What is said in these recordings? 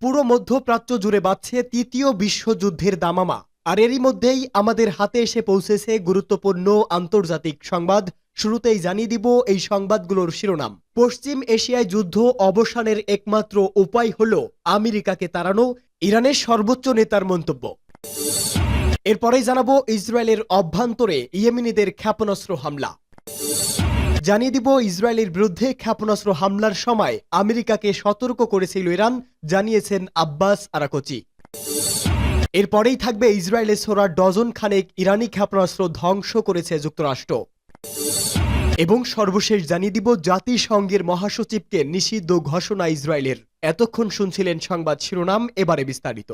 পুরো মধ্যপ্রাচ্য জুড়ে বাজছে তৃতীয় বিশ্বযুদ্ধের দামামা। আর এরই মধ্যেই আমাদের হাতে এসে পৌঁছেছে গুরুত্বপূর্ণ আন্তর্জাতিক সংবাদ। শুরুতেই জানিয়ে দিব এই সংবাদগুলোর শিরোনাম। পশ্চিম এশিয়ায় যুদ্ধ অবসানের একমাত্র উপায় হল আমেরিকাকে তাড়ানো, ইরানের সর্বোচ্চ নেতার মন্তব্য। এরপরেই জানাবো ইসরায়েলের অভ্যন্তরে ইয়েমেনিদের ক্ষেপণাস্ত্র হামলা। জানিয়ে দিব ইসরায়েলের বিরুদ্ধে ক্ষেপণাস্ত্র হামলার সময় আমেরিকাকে সতর্ক করেছিল ইরান, জানিয়েছেন আব্বাস আরাকচি। এরপরেই থাকবে ইসরায়েলে ছোড়া ডজন খানেক ইরানি ক্ষেপণাস্ত্র ধ্বংস করেছে যুক্তরাষ্ট্র। এবং সর্বশেষ জানিয়ে দিব জাতিসংঘের মহাসচিবকে নিষিদ্ধ ঘোষণা ইসরায়েলের। এতক্ষণ শুনছিলেন সংবাদ শিরোনাম, এবারে বিস্তারিত।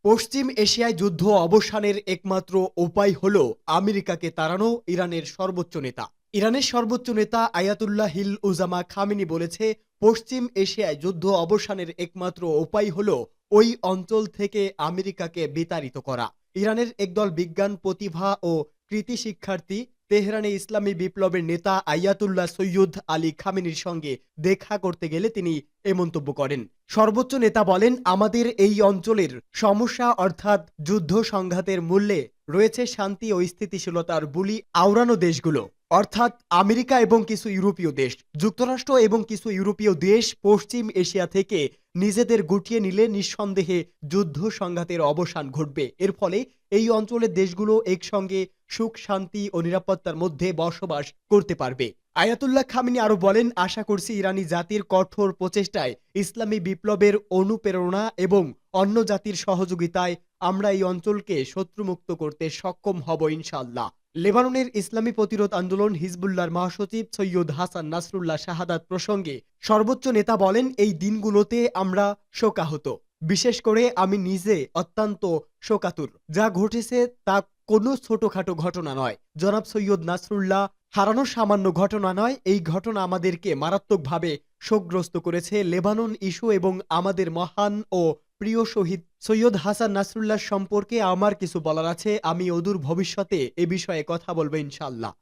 পশ্চিম এশিয়ায় যুদ্ধ অবসানের একমাত্র উপায় হল আমেরিকাকে তাড়ানো, ইরানের সর্বোচ্চ নেতা। ইরানের সর্বোচ্চ নেতা আয়াতুল্লাহ হিল উজামা খামেনি বলেছে, পশ্চিম এশিয়ায় যুদ্ধ অবসানের একমাত্র উপায় হল ওই অঞ্চল থেকে আমেরিকাকে বিতাড়িত করা। ইরানের একদল বিজ্ঞান প্রতিভা ও কৃতি শিক্ষার্থী তেহরানে ইসলামী বিপ্লবের নেতা আয়াতুল্লাহ সৈয়দ আলী খামেনির সঙ্গে দেখা করতে গেলে তিনি এ মন্তব্য করেন। সর্বোচ্চ নেতা বলেন, আমাদের এই অঞ্চলের সমস্যা অর্থাৎ যুদ্ধ সংঘাতের মূল্যে রয়েছে শান্তি ও স্থিতিশীলতার বুলি আওড়ানো দেশগুলো, অর্থাৎ আমেরিকা এবং কিছু ইউরোপীয় দেশ। যুক্তরাষ্ট্র এবং কিছু ইউরোপীয় দেশ পশ্চিম এশিয়া থেকে নিজেদের গুটিয়ে নিলে নিঃসন্দেহে যুদ্ধ সংঘাতের অবসান ঘটবে। এর ফলে এই অঞ্চলের দেশগুলো একসঙ্গে সুখ শান্তি ও নিরাপত্তার মধ্যে বসবাস করতে পারবে। আয়াতুল্লাহ খামেনি আরো বলেন, আশা করছি ইরানি জাতির কঠোর প্রচেষ্টায়, ইসলামী বিপ্লবের অনুপ্রেরণা এবং অন্য জাতির সহযোগিতায় আমরা এই অঞ্চলকে শত্রুমুক্ত করতে সক্ষম হব ইনশাআল্লাহ। লেবাননের ইসলামী প্রতিরোধ আন্দোলন হিজবুল্লাহর মহাসচিব সৈয়দ হাসান নাসরুল্লাহ শাহাদাত প্রসঙ্গে সর্বোচ্চ নেতা বলেন, এই দিনগুলোতে আমরা শোকাহত। বিশেষ করে আমি নিজে অত্যন্ত শোকাতুর। যা ঘটেছে তা কোনো ছোটখাটো ঘটনা নয়। জনাব সৈয়দ নাসরুল্লাহ হারানো সামান্য ঘটনা নয়, এই ঘটনা আমাদেরকে মারাত্মকভাবে শোকগ্রস্ত করেছে। লেবানন ইস্যু এবং আমাদের মহান ও প্রিয় শহীদ সৈয়দ হাসান নাসরুল্লাহ সম্পর্কে আমার কিছু বলার আছে। আমি অদূর ভবিষ্যতে এ বিষয়ে কথা বলবো ইনশাআল্লাহ।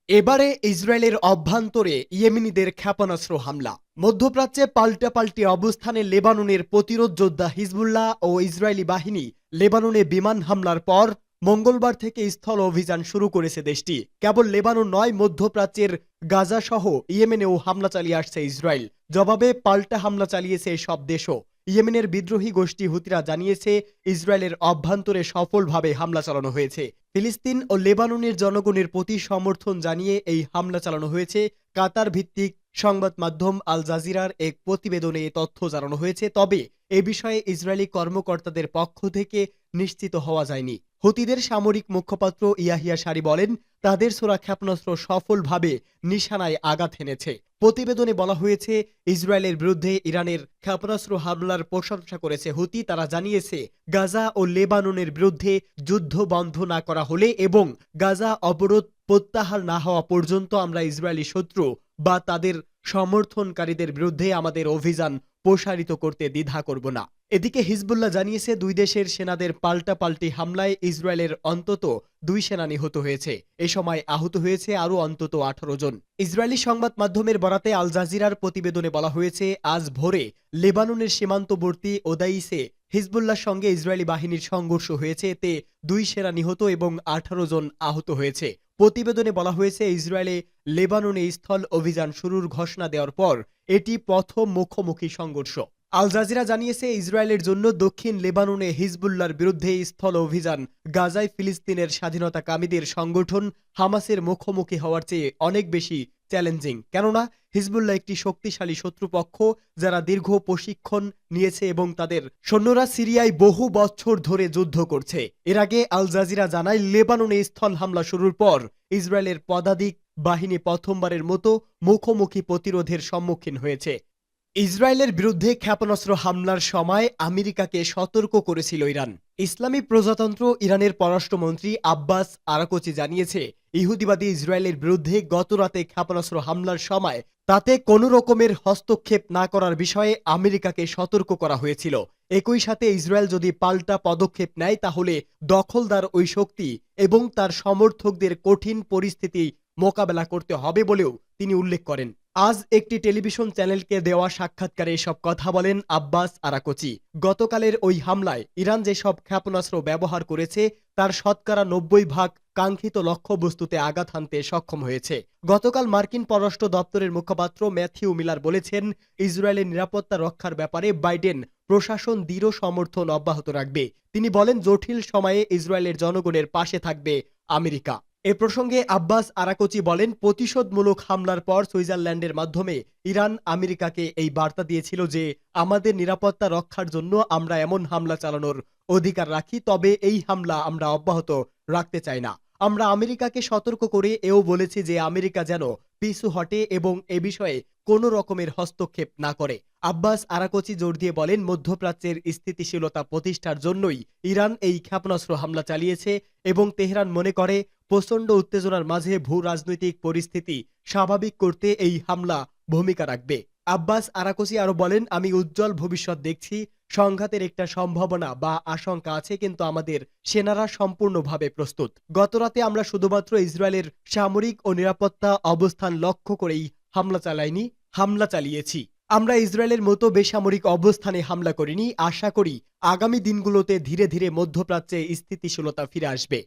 এবারে ইসরায়েলের অভ্যন্তরে ইয়েমেনিদের ক্ষেপণাস্ত্র হামলা। মধ্যপ্রাচ্যে পাল্টাপাল্টি অবস্থানে লেবাননের প্রতিরোধ যোদ্ধা হিজবুল্লাহ ও ইসরায়েলি বাহিনী লেবাননে বিমান হামলার পর মঙ্গলবার থেকে স্থল অভিযান শুরু করেছে দেশটি। কেবল লেবানন নয়, মধ্যপ্রাচ্যের গাজা সহ ইয়েমেনেও হামলা চালিয়ে আসছে ইসরায়েল। জবাবে পাল্টা হামলা চালিয়েছে সব দেশও। ইয়েমেনের বিদ্রোহী গোষ্ঠী হুতিরা জানিয়েছে, ইসরায়েলের অভ্যন্তরে সফলভাবে হামলা চালানো হয়েছে। ফিলিস্তিন ও লেবাননের জনগণের প্রতি সমর্থন জানিয়ে এই হামলা চালানো হয়েছে। কাতার ভিত্তিক সংবাদ মাধ্যম আল জাজিরার এক প্রতিবেদনে এ তথ্য জানানো হয়েছে। তবে এ বিষয়ে ইসরায়েলি কর্মকর্তাদের পক্ষ থেকে নিশ্চিত হওয়া যায়নি। হুতিদের সামরিক মুখপাত্র ইয়াহিয়া সারি বলেন, তাদের ছোড়া ক্ষেপণাস্ত্র সফলভাবে নিশানায় আঘাত হেনেছে। প্রতিবেদনে বলা হয়েছে, ইসরায়েলের বিরুদ্ধে ইরানের ক্ষেপণাস্ত্র হামলার প্রশংসা করেছে হুতি। তারা জানিয়েছে, গাজা ও লেবাননের বিরুদ্ধে যুদ্ধ বন্ধ না করা হলে এবং গাজা অবরোধ প্রত্যাহার না হওয়া পর্যন্ত আমরা ইসরায়েলি শত্রু বা তাদের সমর্থনকারীদের বিরুদ্ধে আমাদের অভিযান প্রসারিত করতে দ্বিধা করব না। এদিকে হিজবুল্লাহ জানিয়েছে, দুই দেশের সেনাদের পাল্টাপাল্টি হামলায় ইসরায়েলের অন্তত 2 সেনা নিহত হয়েছে। এ সময় আহত হয়েছে আরও অন্তত 18 জন। ইসরায়েলি সংবাদ মাধ্যমের বরাতে আল জাজিরার প্রতিবেদনে বলা হয়েছে, আজ ভোরে লেবাননের সীমান্তবর্তী ওদাইসে হিজবুল্লাহর সঙ্গে ইসরায়েলি বাহিনীর সংঘর্ষ হয়েছে। এতে 2 সেনা নিহত এবং 18 জন আহত হয়েছে। প্রতিবেদনে বলা হয়েছে, ইসরায়েলে লেবাননে স্থল অভিযান শুরুর ঘোষণা দেওয়ার পর এটি প্রথম মুখোমুখি সংঘর্ষ। আল জাজিরা জানিয়েছে, ইসরায়েলের জন্য দক্ষিণ লেবাননে হিজবুল্লাহর বিরুদ্ধে স্থল অভিযান গাজায় ফিলিস্তিনের স্বাধীনতাকামীদের সংগঠন হামাসের মুখোমুখি হওয়ার চেয়ে অনেক বেশি চ্যালেঞ্জিং। কেননা হিজবুল্লাহ একটি শক্তিশালী শত্রুপক্ষ যারা দীর্ঘ প্রশিক্ষণ নিয়েছে এবং তাদের সৈন্যরা সিরিয়ায় বহু বছর ধরে যুদ্ধ করছে। এর আগে আল জাজিরা জানায়, লেবাননে স্থল হামলা শুরুর পর ইসরায়েলের পদাতিক বাহিনী প্রথমবারের মতো মুখোমুখি প্রতিরোধের সম্মুখীন হয়েছে। ইসরায়েলের বিরুদ্ধে ক্ষেপণাস্ত্র হামলার সময় আমেরিকাকে সতর্ক করেছিল ইরান। ইসলামী প্রজাতন্ত্র ইরানের পররাষ্ট্রমন্ত্রী আব্বাস আরাকচি জানিয়েছে, ইহুদিবাদী ইসরায়েলের বিরুদ্ধে গতরাতে ক্ষেপণাস্ত্র হামলার সময় তাতে কোনো রকমের হস্তক্ষেপ না করার বিষয়ে আমেরিকাকে সতর্ক করা হয়েছিল। একই সাথে ইসরায়েল যদি পাল্টা পদক্ষেপ নেয় তাহলে দখলদার ওই শক্তি এবং তার সমর্থকদের কঠিন পরিস্থিতি মোকাবেলা করতে হবে বলেও তিনি উল্লেখ করেন। আজ একটি টেলিভিশন চ্যানেলকে দেওয়া সাক্ষাৎকারে এসব কথা বলেন আব্বাস আরাকচি। গতকালের ওই হামলায় ইরান যেসব ক্ষেপণাস্ত্র ব্যবহার করেছে তার শতকরা ৯০ ভাগ কাঙ্ক্ষিত লক্ষ্যবস্তুতে আঘাত হানতে সক্ষম হয়েছে। গতকাল মার্কিন পররাষ্ট্র দপ্তরের মুখপাত্র ম্যাথিউ মিলার বলেছেন, ইসরায়েলের নিরাপত্তা রক্ষার ব্যাপারে বাইডেন প্রশাসন দৃঢ় সমর্থন অব্যাহত রাখবে। তিনি বলেন, জটিল সময়ে ইসরায়েলের জনগণের পাশে থাকবে আমেরিকা। এ প্রসঙ্গে আব্বাস আরাকচি বলেন, প্রতিশোধমূলক হামলার পর সুইজারল্যান্ডের মাধ্যমে ইরান আমেরিকাকে এই বার্তা দিয়েছিল যে আমাদের নিরাপত্তা রক্ষার জন্য আমরা এমন হামলা চালানোর অধিকার রাখি, তবে এই হামলা আমরা অব্যাহত রাখতে চাই না। আমরা আমেরিকাকে সতর্ক করে এও বলেছি যে আমেরিকা যেন পিছু হটে এবং এ বিষয়ে কোনো রকমের হস্তক্ষেপ না করে। আব্বাস আরাকচি জোর দিয়ে বলেন, মধ্যপ্রাচ্যের স্থিতিশীলতা প্রতিষ্ঠার জন্যই ইরান এই ক্ষেপণাস্ত্র হামলা চালিয়েছে এবং তেহরান মনে করে প্রচণ্ড উত্তেজনার মাঝে ভূ রাজনৈতিক পরিস্থিতি স্বাভাবিক করতে এই হামলা ভূমিকা রাখবে। আব্বাস আরাকচি আরো বলেন, আমি উজ্জ্বল ভবিষ্যৎ দেখছি। সংঘাতের একটা সম্ভাবনা বা আশঙ্কা আছে, কিন্তু আমাদের সেনারা সম্পূর্ণভাবে প্রস্তুত। গতরাতে আমরা শুধুমাত্র ইসরায়েলের সামরিক ও নিরাপত্তা অবস্থান লক্ষ্য করেই হামলা চালিয়েছি। আমরা ইসরায়েলের মতো বেসামরিক অবস্থানে হামলা করিনি। আশা করি আগামী দিনগুলোতে ধীরে ধীরে মধ্যপ্রাচ্যে স্থিতিশীলতা ফিরে আসবে।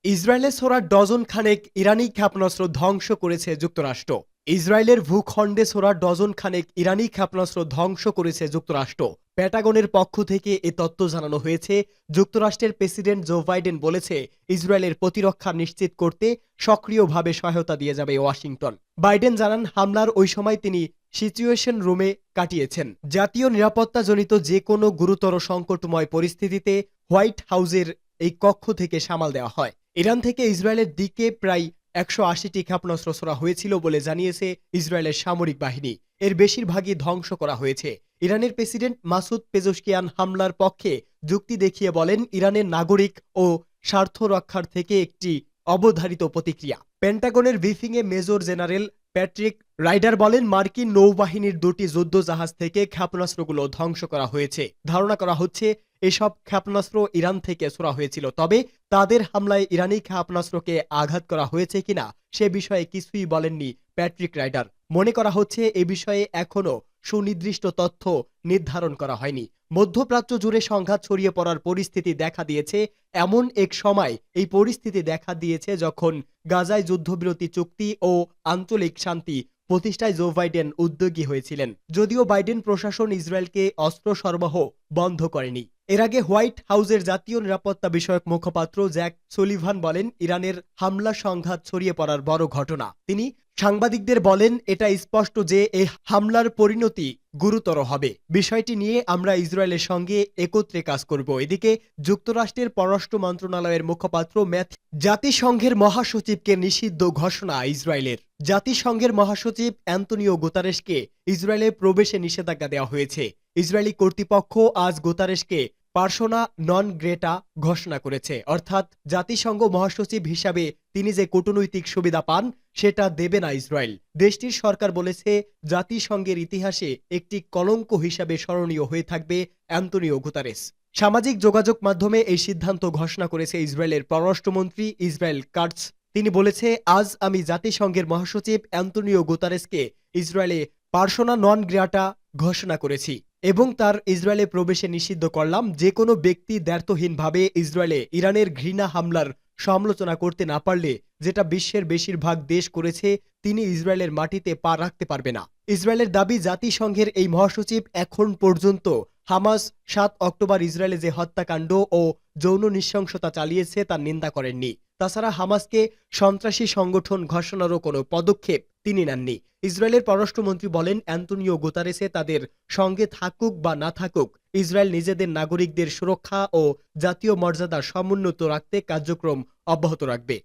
ইসরায়েলে ছোড়া ডজন খানেক ইরানি ক্ষেপণাস্ত্র ধ্বংস করেছে যুক্তরাষ্ট্র। ইসরায়েলের ভূখণ্ডে ছোড়া ডজন খানেক ইরানি ক্ষেপণাস্ত্র ধ্বংস করেছে যুক্তরাষ্ট্র। পেন্টাগনের পক্ষ থেকে এ তথ্য জানানো হয়েছে। যুক্তরাষ্ট্রের প্রেসিডেন্ট জো বাইডেন বলেছে, ইসরায়েলের প্রতিরক্ষা নিশ্চিত করতে সক্রিয়ভাবে সহায়তা দিয়ে যাবে ওয়াশিংটন। বাইডেন জানান, হামলার ওই সময় তিনি সিচুয়েশন রুমে কাটিয়েছেন। জাতীয় নিরাপত্তাজনিত যে কোনো গুরুতর সংকটময় পরিস্থিতিতে হোয়াইট হাউসের এই কক্ষ থেকে সামাল দেওয়া হয়। ইরান থেকে ইসরায়েলের দিকে প্রায় ১৮০টি ক্ষেপণাস্ত্র ছোড়া হয়েছিল বলে জানিয়েছে ইসরায়েলের সামরিক বাহিনী। এর বেশিরভাগই ধ্বংস করা হয়েছে। ইরানের প্রেসিডেন্ট মাসুদ পেজেশকিয়ান হামলার পক্ষে যুক্তি দেখিয়ে বলেন, ইরানের নাগরিক ও স্বার্থ রক্ষার থেকে একটি অবধারিত প্রতিক্রিয়া। পেন্টাগনের ব্রিফিংয়ে মেজর জেনারেল প্যাট্রিক রাইডার বলেন, মার্কিন নৌবাহিনীর ২টি যুদ্ধ জাহাজ থেকে ক্ষেপণাস্ত্রগুলো ধ্বংস করা হয়েছে। ধারণা করা হচ্ছে এসব ক্ষেপণাস্ত্র ইরান থেকে ছোড়া হয়েছিল, তবে তাদের হামলায় ইরানি ক্ষেপণাস্ত্রকে আঘাত করা হয়েছে কিনা সে বিষয়ে কিছুই বলেননি প্যাট্রিক রাইডার। মনে করা হচ্ছে এ বিষয়ে এখনো সুনির্দিষ্ট তথ্য নির্ধারণ করা হয়নি। মধ্যপ্রাচ্য জুড়ে সংঘাত ছড়িয়ে পড়ার পরিস্থিতি দেখা দিয়েছে। এমন এক সময় এই পরিস্থিতি দেখা দিয়েছে যখন গাজায় যুদ্ধবিরতি চুক্তি ও আঞ্চলিক শান্তি প্রতিষ্ঠায় জো বাইডেন উদ্যোগী হয়েছিলেন। যদিও বাইডেন প্রশাসন ইসরায়েলকে অস্ত্র সরবরাহ বন্ধ করেনি। এর আগে হোয়াইট হাউসের জাতীয় নিরাপত্তা বিষয়ক মুখপাত্র জ্যাক সুলিভান বলেন, ইরানের হামলা সংঘাত ছড়িয়ে পড়ার বড় ঘটনা। তিনি সাংবাদিকদের বলেন, এটা স্পষ্ট যে এই হামলার পরিণতি গুরুতর হবে। বিষয়টি নিয়ে আমরা ইসরায়েলের সঙ্গে একত্রে কাজ করব। এদিকে যুক্তরাষ্ট্রের পররাষ্ট্র মন্ত্রণালয়ের মুখপাত্র জাতিসংঘের মহাসচিবকে নিষিদ্ধ ঘোষণা ইসরায়েলের। জাতিসংঘের মহাসচিব অ্যান্তনিও গুতারেসকে ইসরায়েলে প্রবেশে নিষেধাজ্ঞা দেওয়া হয়েছে। ইসরায়েলি কর্তৃপক্ষ আজ গুতারেসকে পার্সোনা নন গ্রেটা ঘোষণা করেছে, অর্থাৎ জাতিসংঘ মহাসচিব হিসাবে তিনি যে কূটনৈতিক সুবিধা পান সেটা দেবে না ইসরায়েল। দেশটির সরকার বলেছে, জাতিসংঘের ইতিহাসে একটি কলঙ্ক হিসাবে স্মরণীয় হয়ে থাকবে অ্যান্তনিও গুতারেস। সামাজিক যোগাযোগ মাধ্যমে এই সিদ্ধান্ত ঘোষণা করেছে ইসরায়েলের পররাষ্ট্রমন্ত্রী ইসরায়েল কাটস। তিনি বলেছে, আজ আমি জাতিসংঘের মহাসচিব অ্যান্তনিও গুতারেসকে ইসরায়েলে পার্সোনা নন গ্রেটা ঘোষণা করেছি এবং তার ইসরায়েলে প্রবেশে নিষিদ্ধ করলাম। যে কোনো ব্যক্তি দ্ব্যর্থহীনভাবে ইসরায়েলে ইরানের ঘৃণা হামলার সমালোচনা করতে না পারলে, যেটা বিশ্বের বেশিরভাগ দেশ করেছে, তিনি ইসরায়েলের মাটিতে পা রাখতে পারবে না। ইসরায়েলের দাবি, জাতিসংঘের এই মহাসচিব এখন পর্যন্ত হামাস ৭ অক্টোবর ইসরায়েলে যে হত্যাকাণ্ড ও যৌন নৃশংসতা চালিয়েছে তার নিন্দা করেননি। তাছাড়া হামাসকে সন্ত্রাসী সংগঠন ঘোষণারও কোনো পদক্ষেপ তিনি নেননি। ইসরায়েলের পররাষ্ট্রমন্ত্রী বলেন, অ্যান্তনিও গুতারেসে তাদের সঙ্গে থাকুক বা না থাকুক, ইসরায়েল নিজেদের নাগরিকদের সুরক্ষা ও জাতীয় মর্যাদা সমুন্নত রাখতে কার্যক্রম অব্যাহত রাখবে।